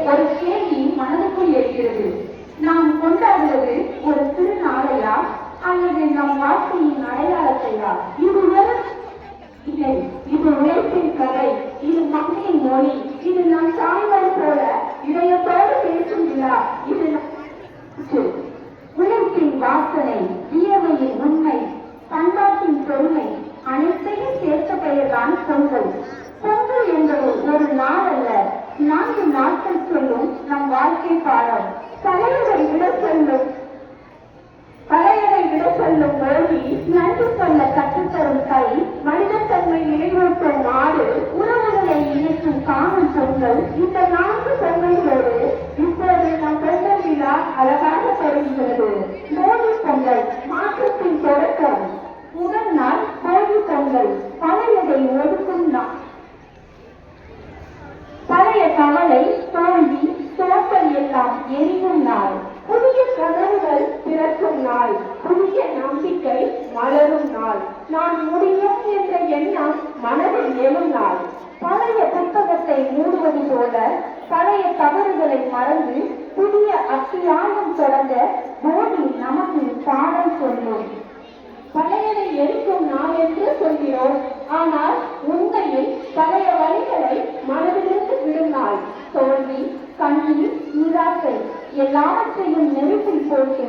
ஒரு கேள்வி மனதுக்குள் இருக்கிறது. நாம் கொண்டாடுவது ஒரு திருநாளையா அல்லது நம் வாழ்க்கையின் அடையாளத்தையா? இது வெறும் இல்லை, இது உழைப்பின் கதை, இது மக்களின் மொழி, இது நம் தாய்மொழி போல இதயத்தோடு பேசும் விழா. இது உழைப்பின் வாசனை, வியர்வையின் உண்மை, பண்பாட்டின் பெருமை அனைத்தையும் சேர்த்த பெயர்தான் பொங்கல். பொங்கல் என்பது ஒரு நாள் அல்ல, 4 நாட்கள் சொல்லும் நம் வாழ்க்கை பாடம். தலைவரை விட சொல்லும் மொழி, நன்றி சொல்ல கற்றுத்தரும் கை, மனிதத்தன்மை நினைவூட்டும் நாடு, உறவுகளை இணைக்கும் காணும் பொங்கல். இந்த 4 பொங்கல்களோடு இப்போது நம் பொங்கல் விழா அழகாக தொடங்குகிறது. போகி பொங்கல், மாற்றத்தின் தொடக்கம். முதல் நாள் போகி பொங்கல், பழையதை ஒதுக்கும் நாள். பழைய கவலை, தோல்வி, சோம்பல் எல்லாம் எரியும் நாள். புதிய கனவுகள் பிறக்கும் நாள், புதிய நம்பிக்கை மலரும் நாள். நான் முடியும் என்ற எண்ணம் மனதில் எழும் நாள். பழைய புத்தகத்தை மூடுவது போல பழைய தவறுகளை மறந்து புதிய அத்தியாயம் தொடங்க போதி நமக்கு பாடம் சொல்லும். பழையதை எரிக்கும் நாள் என்று சொல்கிறோம், ஆனால் உண்மையில் பழைய வழிகளை மனதிலிருந்து விடும் நாள். தோல்வி, கண்ணீர், நிராசை எல்லாவற்றையும் நெருப்பில் போட்டு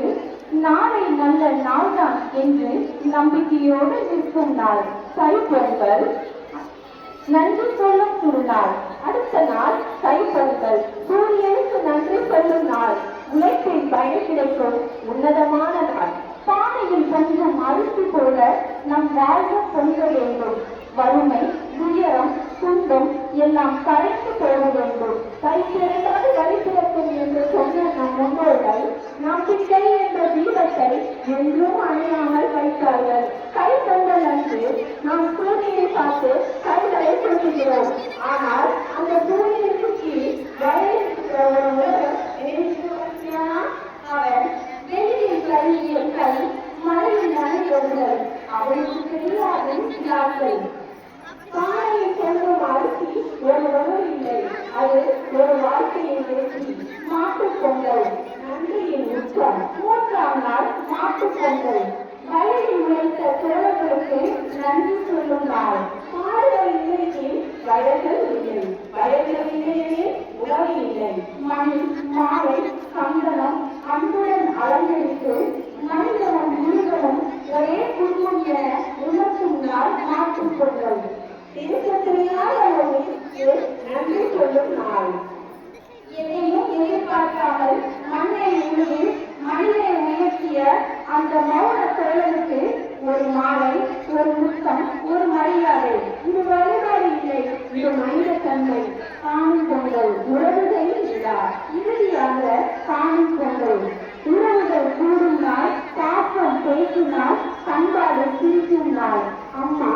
நாளை நல்ல நாள்தான் என்று நம்பிக்கையோடு நிற்கும் நாள். தைப்பொங்கல், நன்றி சொல்லும் திருநாள். அடுத்த நாள் தைப்பொங்கல், சூரியனுக்கு நன்றி சொல்லும் நாள். உழைப்பின் பயன் கிடைக்கும் உன்னதமான நாள். பானையில் பொங்கும் அரிசி போல நம் வாழ்வு பொங்க வேண்டும். வறுமை, துயரம், துன்பம் எல்லாம் கரைந்து போக வேண்டும். கை திறந்தால் வழி பிறக்கும் என்று சொன்ன நம் முன்னோர்கள் நம்பிக்கை என்ற தீபத்தை என்றும் அணையாமல் வைத்தார்கள். கை பொங்கல் அன்று நாம் சூரியனை பார்த்து கைகளை சொல்லுகிறோம். ஆனால் அந்த சூரியனுக்கு வயலில் அவர் வெளியில் கல்விய கை, மழையில் நனைந்தவர்கள் அவருக்கு தெரியாது யார்கள். பானையை சொல்லும் அரிசி ஒரு உணவு இல்லை, அது ஒரு வாழ்க்கையின் வெற்றி. மாட்டுப் பொங்கல், நன்றியின் உச்சம். 3ஆம் நாள் மாட்டுப் பொங்கல், வயலில் உழைத்த தோழர்களுக்கு நன்றி சொல்லும் நாள். மாடுகள் இல்லையே வயல்கள் இல்லை, வயல்கள் இல்லையே உணவு இல்லை. மணி, மாலை, சந்தனம் அன்புடன் அலங்கரித்து மனிதனும் முருகனும் ஒரே குடும்பம் என உணர்த்தும் நாள் மாட்டுப் பொங்கல். நன்றி சொல்லும் நாள். எதையும் எதிர்பார்க்காமல் மண்ணை உழுது மனிதனை உயர்த்திய அந்த மௌன தோழனுக்கு ஒரு மாலை, ஒரு முத்தம், ஒரு மரியாதை. இது வழிபாடு இல்லை, இது மனித தன்மை. காணும் பொங்கல், உறவுகளின் விழா. இறுதியாக காணும் பொங்கல், உறவுகள் கூடும் நாள், பாசம் பேசும் நாள், பண்பாடு சிரிக்கும் நாள். அம்மா,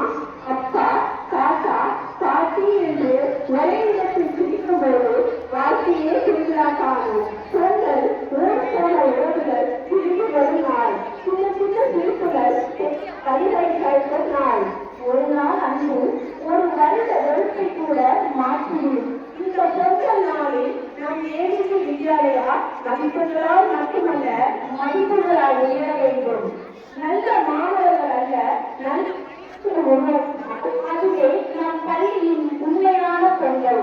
அப்பா, தாத்தா, பாட்டி என்று ஒரே இடத்தில் சிரிக்கும் போது வாழ்க்கையே திருவிழா காணும். பொங்கல் ஓடு போன உறவுகள் திரும்பி வரும் நாள். சின்ன சின்ன சிரிப்புகள் கவிதை கழிக்கும் நாள். ஒரு நாள் அன்று ஒரு வருட வெறுப்பை கூட மாற்றியும். இந்த பொங்கல் நாளில் நம் ஏடிசி வித்யாலயா மதிப்பெண்களால் மட்டுமல்ல மதிப்புகளால் உயர வேண்டும். நல்ல மாணவர்கள் அல்ல, நல்ல அதுவே நம் பள்ளியின் உண்மையான பொங்கல்.